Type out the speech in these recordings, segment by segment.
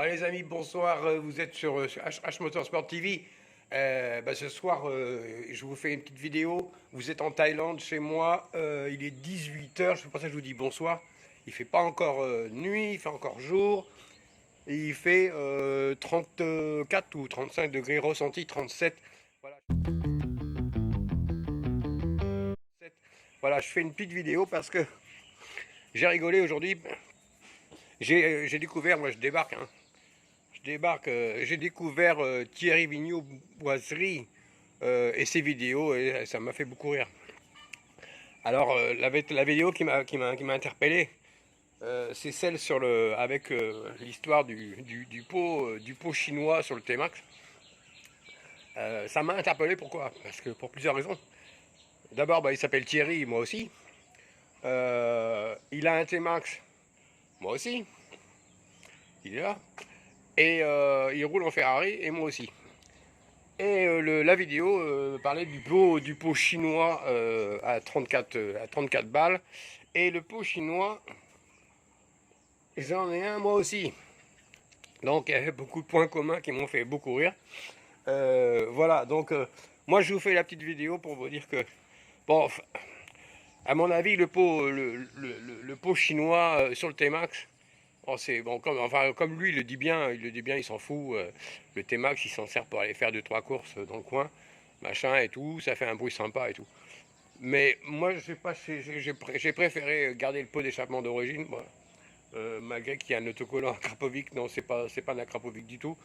Les amis, bonsoir, vous êtes sur H Motorsport TV. Ce soir, je vous fais une petite vidéo. Vous êtes en Thaïlande, chez moi, il est 18 h, c'est pour ça que je vous dis bonsoir. Il fait pas encore nuit, il fait encore jour. Et il fait 34 ou 35 degrés ressenti, 37. Voilà. Voilà, je fais une petite vidéo parce que j'ai rigolé aujourd'hui. J'ai découvert, moi je débarque, hein. J'ai découvert Thierry Vigneault-Boiserie et ses vidéos et ça m'a fait beaucoup rire. Alors la vidéo qui m'a interpellé, c'est celle sur avec l'histoire du pot chinois sur le T-Max. Ça m'a interpellé, pourquoi? Parce que pour plusieurs raisons. D'abord, il s'appelle Thierry, moi aussi. Il a un T-Max, moi aussi. Il est là. Et il roule en Ferrari, et moi aussi. Et la vidéo parlait du pot chinois à 34 balles. Et le pot chinois, j'en ai un moi aussi. Donc il y avait beaucoup de points communs qui m'ont fait beaucoup rire. Voilà, donc moi je vous fais la petite vidéo pour vous dire que, bon, à mon avis, le pot chinois sur le T-Max, oh, c'est bon, comme lui il le dit bien, il s'en fout. Le T-Max, il s'en sert pour aller faire 2-3 courses dans le coin, machin et tout, ça fait un bruit sympa et tout. Mais moi, je sais pas, j'ai préféré garder le pot d'échappement d'origine, malgré qu'il y a un autocollant à Krapovic. Non, c'est pas un Krapovic du tout.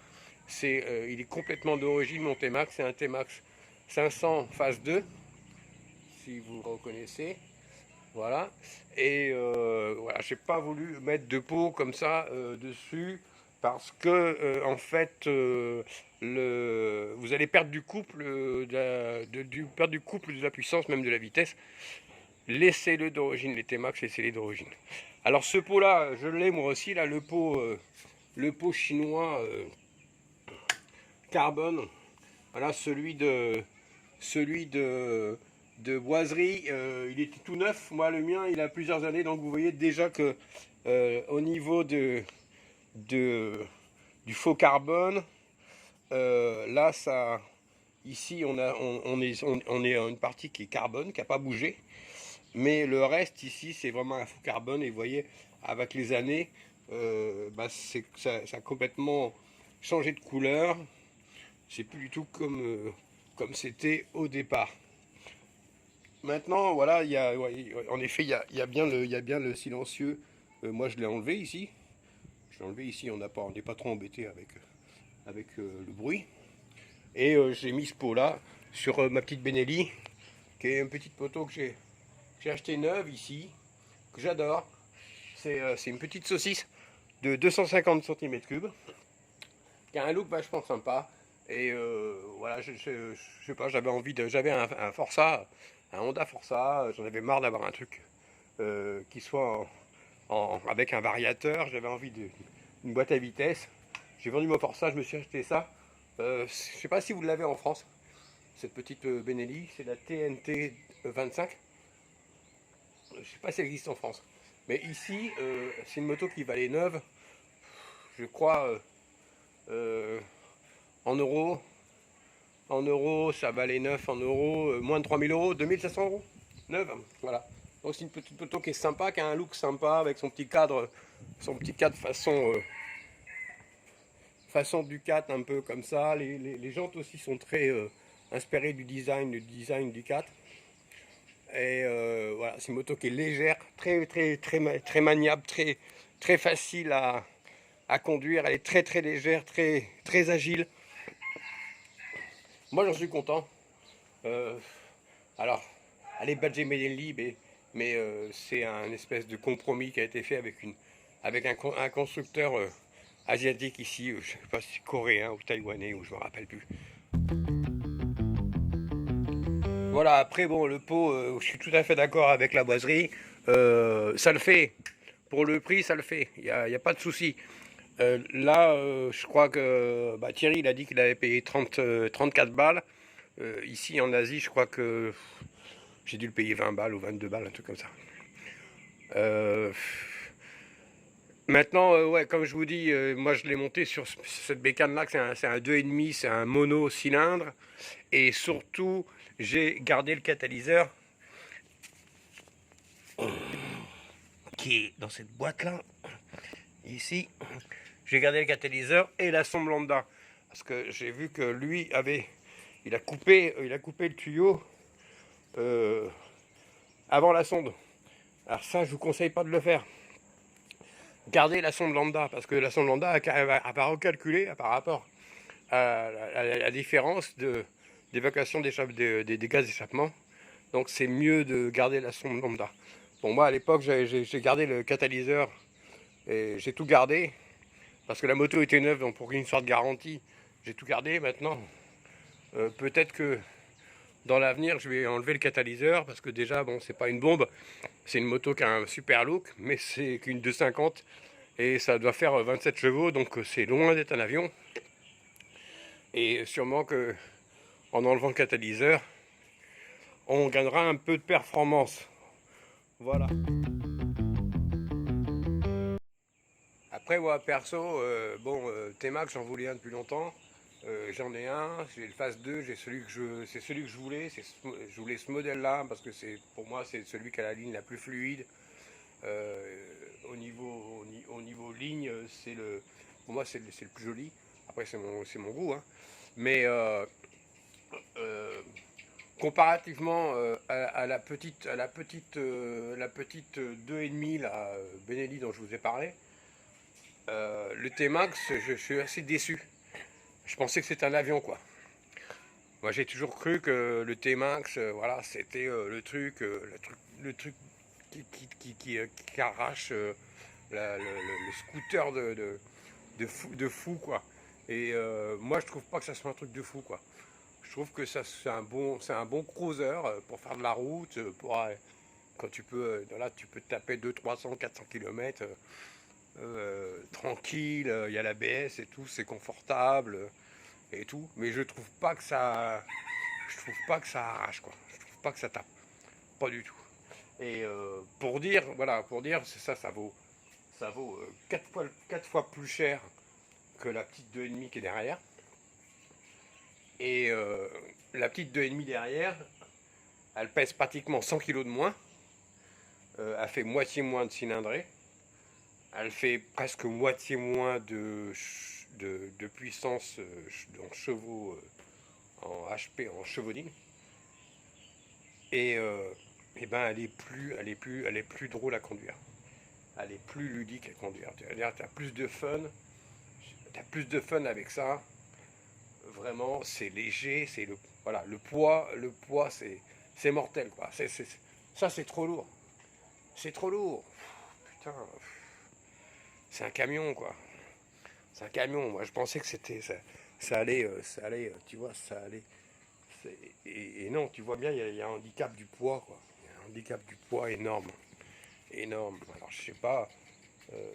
Il est complètement d'origine, mon T-Max. C'est un T-Max 500 phase 2, si vous reconnaissez. Voilà. Et voilà, j'ai pas voulu mettre de pot comme ça dessus parce que en fait vous allez perdre du couple perdre du couple de la puissance, même de la vitesse. Laissez-le d'origine, les T-Max, laissez-les d'origine. Alors ce pot là, je l'ai moi aussi là, le pot chinois carbone. Voilà, celui de Boiserie, il était tout neuf. Moi, le mien, il a plusieurs années. Donc, vous voyez déjà que au niveau du faux carbone, là, ici, on est à une partie qui est carbone, qui n'a pas bougé. Mais le reste, ici, c'est vraiment un faux carbone. Et vous voyez, avec les années, ça a complètement changé de couleur. C'est plus du tout comme c'était au départ. Maintenant, voilà, en effet, il y a bien le silencieux. Moi, je l'ai enlevé ici. Je l'ai enlevé ici, on n'est pas trop embêté avec le bruit. Et j'ai mis ce pot-là sur ma petite Benelli, qui est une petite moto que j'ai acheté neuve ici, que j'adore. C'est une petite saucisse de 250 cm3, qui a un look vachement sympa. Et voilà, je sais pas, j'avais un Forza, un Honda Forza. J'en avais marre d'avoir un truc qui soit avec un variateur. J'avais envie d'une boîte à vitesse. J'ai vendu mon Forza, je me suis acheté ça. Je sais pas si vous l'avez en France, cette petite Benelli, c'est la TNT 25. Je sais pas si elle existe en France. Mais ici, c'est une moto qui valait neuve, je crois, en euros. En euros, ça valait 9 en euros, moins de 3000 euros, 2500 euros. 9, voilà. Donc c'est une petite moto qui est sympa, qui a un look sympa, avec son petit cadre façon Ducat, un peu comme ça. Les jantes aussi sont très inspirées du design Ducat. Et voilà, c'est une moto qui est légère, très maniable, très facile à conduire. Elle est très légère, très agile. Moi, j'en suis content. Euh, alors, elle est badgée Made in Lib, mais c'est un espèce de compromis qui a été fait avec un constructeur asiatique ici, je ne sais pas si c'est coréen ou taïwanais, ou je ne me rappelle plus. Voilà, après, bon, le pot, je suis tout à fait d'accord avec la boiserie. Ça le fait. Pour le prix, ça le fait. Il n'y a pas de souci. Là, je crois que Thierry, il a dit qu'il avait payé 34 balles. Ici, en Asie, je crois que j'ai dû le payer 20 balles ou 22 balles, un truc comme ça. Maintenant, ouais, comme je vous dis, moi je l'ai monté sur cette bécane là, c'est un 2,5, c'est un mono cylindre. Et surtout, j'ai gardé le catalyseur qui est dans cette boîte là, ici. J'ai gardé le catalyseur et la sonde lambda. Parce que j'ai vu que lui il a coupé le tuyau euh, avant la sonde. Alors ça, je vous conseille pas de le faire. Gardez la sonde lambda, parce que la sonde lambda elle va recalculer par rapport à la différence d'évacuation des gaz d'échappement. Donc c'est mieux de garder la sonde lambda. Bon, moi à l'époque, j'ai gardé le catalyseur et j'ai tout gardé. Parce que la moto était neuve, donc pour une sorte de garantie, j'ai tout gardé. Maintenant, peut-être que dans l'avenir, je vais enlever le catalyseur, parce que déjà, bon, c'est pas une bombe, c'est une moto qui a un super look, mais c'est qu'une 250, et ça doit faire 27 chevaux, donc c'est loin d'être un avion. Et sûrement que en enlevant le catalyseur, on gagnera un peu de performance. Voilà. Après, moi, perso, bon, T-Max, j'en voulais un depuis longtemps. J'en ai un, j'ai le Phase 2, c'est celui que je voulais. Je voulais ce modèle-là parce que pour moi, c'est celui qui a la ligne la plus fluide. Au niveau ligne, pour moi, c'est le plus joli. Après, c'est mon goût, hein. Mais euh, comparativement la petite 2,5 la Benelli dont je vous ai parlé, le T-Max, je suis assez déçu. Je pensais que c'était un avion, quoi. Moi, j'ai toujours cru que le T-Max, voilà, c'était le truc qui arrache le scooter de fou, quoi. Et moi, je trouve pas que ça soit un truc de fou, quoi. Je trouve que ça, c'est un bon cruiser pour faire de la route, quand tu peux te taper 200, 300, 400 km tranquille, il y a l'ABS et tout, c'est confortable et tout, mais je trouve pas que ça arrache, quoi. Je trouve pas que ça tape, pas du tout. Et pour dire, c'est ça, ça vaut 4 fois plus cher que la petite 2,5 qui est derrière. Et la petite 2,5 derrière, elle pèse pratiquement 100 kilos de moins, elle fait moitié moins de cylindrée, elle fait presque moitié moins de puissance en chevaux, en HP, en chevaudine. Et, ben elle est plus drôle à conduire. Elle est plus ludique à conduire. C'est-à-dire, t'as plus de fun avec ça. Vraiment, c'est léger, voilà, le poids, c'est mortel, quoi. Ça, c'est trop lourd. C'est trop lourd. Putain, c'est un camion, quoi. C'est un camion. Moi, je pensais que ça allait, tu vois, ça allait. Et non, tu vois bien, il y a un handicap du poids, quoi. Il y a un handicap du poids énorme, énorme. Alors, je sais pas. euh,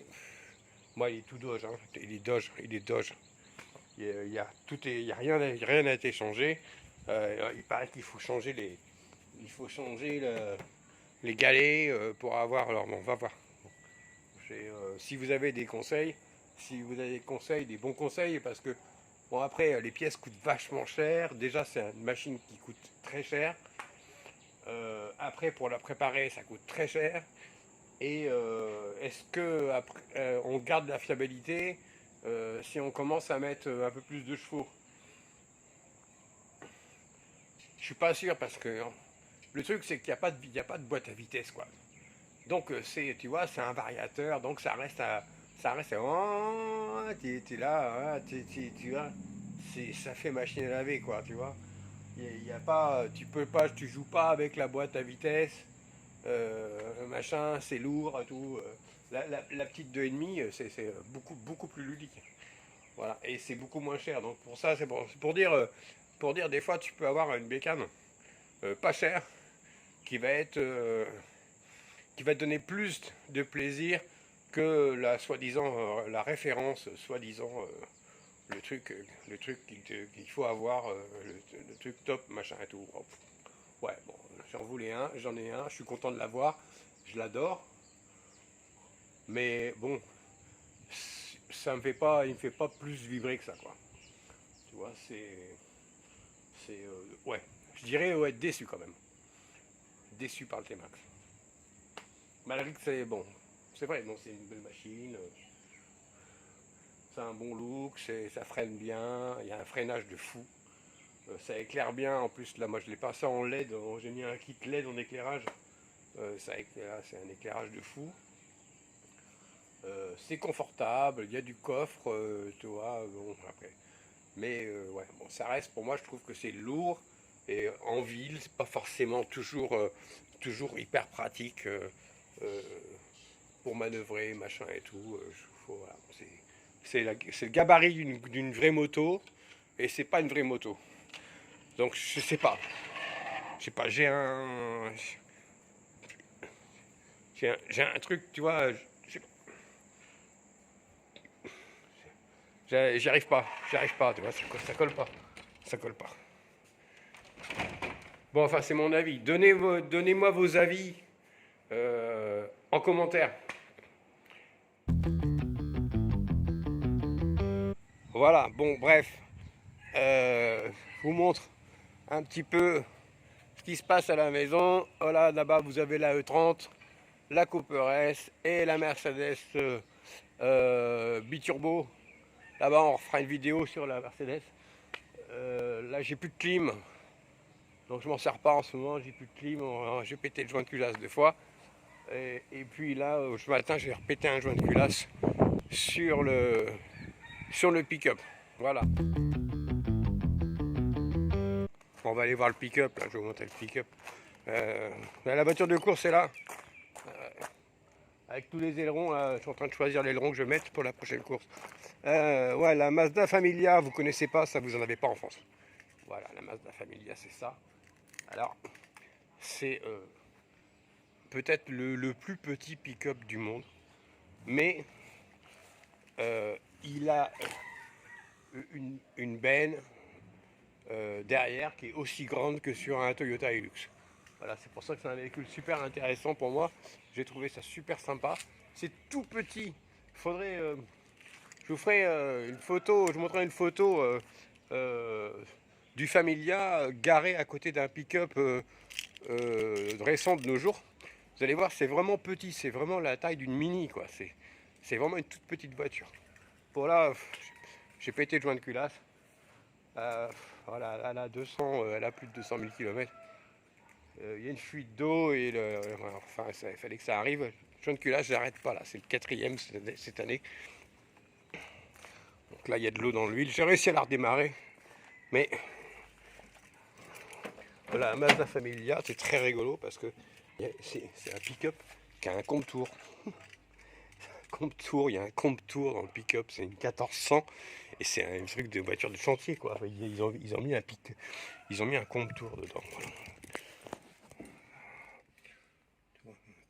Moi, il est tout doge, hein. Il est doge. Il y a rien n'a été changé. Il paraît qu'il faut changer il faut changer les galets pour avoir. Alors, bon, on va voir. Si vous avez des conseils, si vous avez des conseils, des bons conseils, parce que bon, après, les pièces coûtent vachement cher. Déjà, c'est une machine qui coûte très cher. Après, pour la préparer, ça coûte très cher. Et est-ce que après, on garde la fiabilité si on commence à mettre un peu plus de chevaux? Je suis pas sûr parce que le truc c'est qu'il n'y a pas de boîte à vitesse, quoi. Donc tu vois, c'est un variateur, donc oh, t'es là, hein, tu vois, ça fait machine à laver, quoi, tu vois. Y a pas, tu joues pas avec la boîte à vitesse, machin, c'est lourd et tout. La petite 2,5, c'est beaucoup plus ludique. Voilà, et c'est beaucoup moins cher. Donc pour ça, pour dire, des fois, tu peux avoir une bécane pas chère qui va être, qui va te donner plus de plaisir que la soi-disant, la référence, soi-disant, le truc qu'il faut avoir, le truc top, machin et tout. Ouais, bon, j'en ai un, je suis content de l'avoir, je l'adore, mais bon, il me fait pas plus vibrer que ça, quoi. Tu vois, ouais, je dirais ouais, déçu quand même. Déçu par le T-Max. Malgré que c'est bon, c'est vrai, non, c'est une belle machine, c'est un bon look, ça freine bien, il y a un freinage de fou, ça éclaire bien. En plus, là, moi je l'ai passé en LED, j'ai mis un kit LED en éclairage, ça éclaire, c'est un éclairage de fou. C'est confortable, il y a du coffre, tu vois, bon, après. Mais ouais, bon, ça reste, pour moi, je trouve que c'est lourd, et en ville, c'est pas forcément toujours hyper pratique euh, pour manœuvrer, machin et tout. Voilà, c'est le gabarit d'une vraie moto, et c'est pas une vraie moto. Donc je sais pas. Je sais pas, j'ai un truc, tu vois, j'y arrive pas, tu vois, ça colle pas. Ça colle pas. Bon, enfin, c'est mon avis. Donnez-moi vos avis en commentaire. Voilà, bon, bref. Je vous montre un petit peu ce qui se passe à la maison. Voilà, là-bas, vous avez la E30, la Cooper S et la Mercedes Biturbo. Là-bas, on refera une vidéo sur la Mercedes. Là, j'ai plus de clim. Donc, je m'en sers pas en ce moment. J'ai plus de clim. J'ai pété le joint de culasse 2 fois. Et puis là, ce matin, j'ai repété un joint de culasse sur le pick-up. Voilà. On va aller voir le pick-up. Là, je vais vous montrer le pick-up. La voiture de course est là. Avec tous les ailerons, là, je suis en train de choisir l'aileron que je vais mettre pour la prochaine course. Ouais, la Mazda Familia, vous connaissez pas, ça vous en avez pas en France. Voilà, la Mazda Familia, c'est ça. Alors, c'est peut-être le plus petit pick-up du monde, mais il a une benne derrière qui est aussi grande que sur un Toyota Hilux. Voilà, c'est pour ça que c'est un véhicule super intéressant pour moi. J'ai trouvé ça super sympa. C'est tout petit. Faudrait, je vous ferai une photo, je vous montrerai une photo du Familia garé à côté d'un pick-up récent de nos jours. Vous allez voir, c'est vraiment petit, c'est vraiment la taille d'une Mini, quoi. C'est vraiment une toute petite voiture. Bon là, j'ai pété le joint de culasse. Voilà, elle a 200, elle a plus de 200 000 km. Il y a une fuite d'eau et enfin, il fallait que ça arrive. Le joint de culasse, j'arrête pas là, c'est le 4e cette année. Donc là, il y a de l'eau dans l'huile. J'ai réussi à la redémarrer, mais voilà, la Mazda Familia, c'est très rigolo parce que c'est un pick-up qui a un compte-tour. Il y a un compte-tour dans le pick-up, c'est une 1400 et c'est un truc de voiture de chantier, quoi. Ils ont mis un compte-tour dedans. Voilà.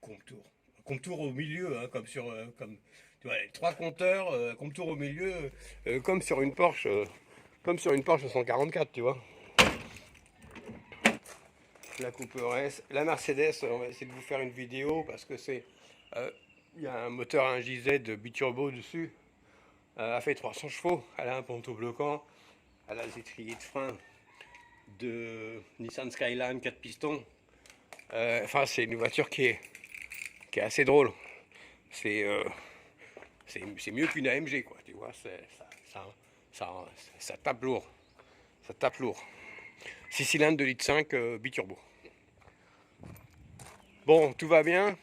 Un compte-tour au milieu, hein, comme sur tu vois, les 3 compteurs, compte-tour au milieu, comme sur une Porsche 144, tu vois. La Cooper S, la Mercedes, on va essayer de vous faire une vidéo parce que il y a un moteur 1JZ biturbo dessus. Elle a fait 300 chevaux, elle a un ponton bloquant, elle a les étriers de frein de Nissan Skyline 4 pistons. Enfin, c'est une voiture qui est assez drôle. C'est mieux qu'une AMG, quoi, tu vois. Ça tape lourd. Ça tape lourd. 6 cylindres 2,5 litres biturbo. Bon, tout va bien.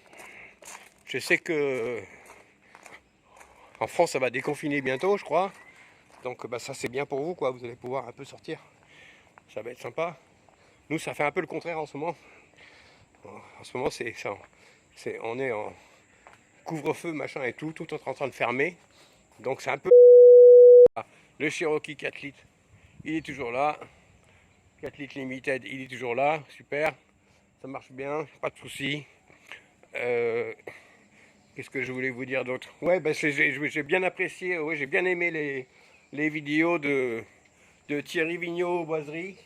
Je sais que en France, ça va déconfiner bientôt, je crois. Donc, bah, ça, c'est bien pour vous, quoi. Vous allez pouvoir un peu sortir. Ça va être sympa. Nous, ça fait un peu le contraire en ce moment. En ce moment, on est en couvre-feu, machin et tout est en train de fermer. Donc, c'est un peu... Le Cherokee 4 litres, il est toujours là. 4 litres limited, il est toujours là. Super. Ça marche bien, pas de soucis. Qu'est-ce que je voulais vous dire d'autre? Ouais, bah, j'ai bien apprécié, ouais, j'ai bien aimé les vidéos de Thierry Vigneault Boiserie.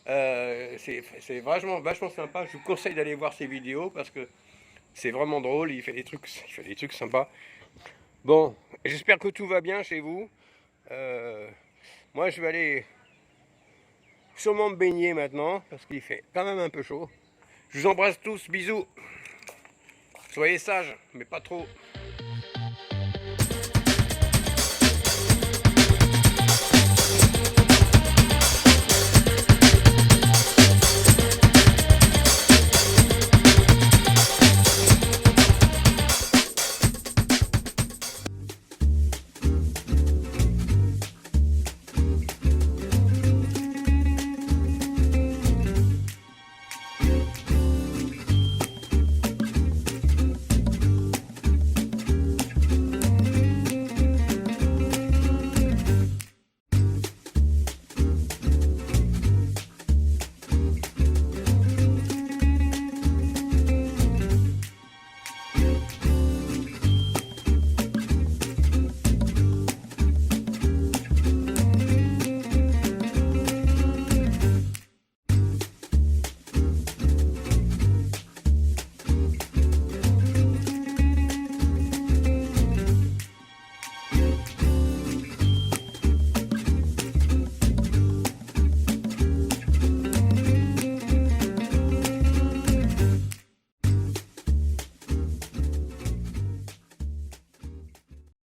C'est vachement sympa. Je vous conseille d'aller voir ses vidéos parce que c'est vraiment drôle. Il fait des trucs sympas. Bon, j'espère que tout va bien chez vous. Moi, je vais aller sûrement me baigner maintenant, parce qu'il fait quand même un peu chaud. Je vous embrasse tous, bisous. Soyez sages, mais pas trop.